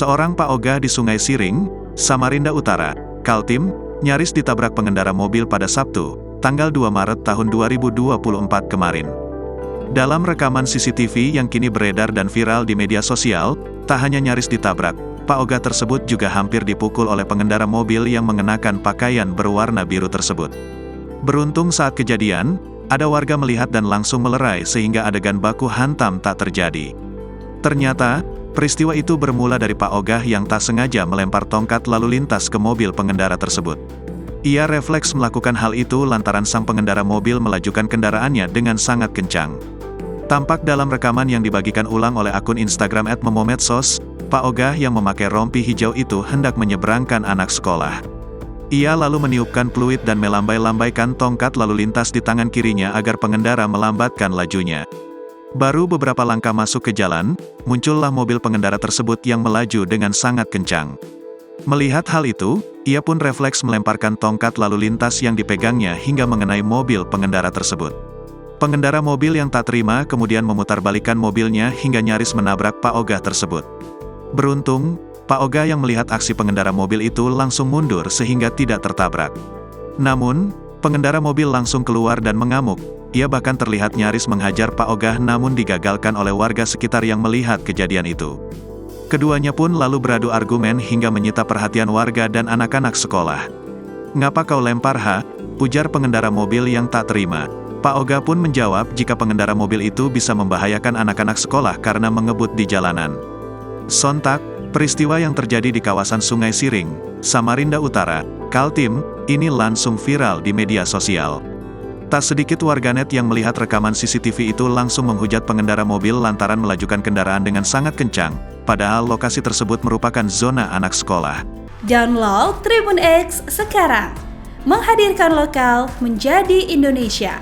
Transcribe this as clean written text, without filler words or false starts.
Seorang Pak Ogah di Sungai Siring, Samarinda Utara, Kaltim, nyaris ditabrak pengendara mobil pada Sabtu, tanggal 2 Maret tahun 2024 kemarin. Dalam rekaman CCTV yang kini beredar dan viral di media sosial, tak hanya nyaris ditabrak, Pak Ogah tersebut juga hampir dipukul oleh pengendara mobil yang mengenakan pakaian berwarna biru tersebut. Beruntung saat kejadian, ada warga melihat dan langsung melerai sehingga adegan baku hantam tak terjadi. Ternyata, peristiwa itu bermula dari Pak Ogah yang tak sengaja melempar tongkat lalu lintas ke mobil pengendara tersebut. Ia refleks melakukan hal itu lantaran sang pengendara mobil melajukan kendaraannya dengan sangat kencang. Tampak dalam rekaman yang dibagikan ulang oleh akun Instagram @memomedsos, Pak Ogah yang memakai rompi hijau itu hendak menyeberangkan anak sekolah. Ia lalu meniupkan peluit dan melambai-lambaikan tongkat lalu lintas di tangan kirinya agar pengendara melambatkan lajunya. Baru beberapa langkah masuk ke jalan, muncullah mobil pengendara tersebut yang melaju dengan sangat kencang. Melihat hal itu, ia pun refleks melemparkan tongkat lalu lintas yang dipegangnya hingga mengenai mobil pengendara tersebut. Pengendara mobil yang tak terima kemudian memutarbalikkan mobilnya hingga nyaris menabrak Pak Ogah tersebut. Beruntung, Pak Ogah yang melihat aksi pengendara mobil itu langsung mundur sehingga tidak tertabrak. Namun, pengendara mobil langsung keluar dan mengamuk. Ia bahkan terlihat nyaris menghajar Pak Ogah namun digagalkan oleh warga sekitar yang melihat kejadian itu. Keduanya pun lalu beradu argumen hingga menyita perhatian warga dan anak-anak sekolah. "Ngapa kau lempar ha?" ujar pengendara mobil yang tak terima. Pak Ogah pun menjawab jika pengendara mobil itu bisa membahayakan anak-anak sekolah karena mengebut di jalanan. Sontak, peristiwa yang terjadi di kawasan Sungai Siring, Samarinda Utara, Kaltim, ini langsung viral di media sosial. Tak sedikit warganet yang melihat rekaman CCTV itu langsung menghujat pengendara mobil lantaran melajukan kendaraan dengan sangat kencang, padahal lokasi tersebut merupakan zona anak sekolah. Download Tribun X sekarang, menghadirkan lokal menjadi Indonesia.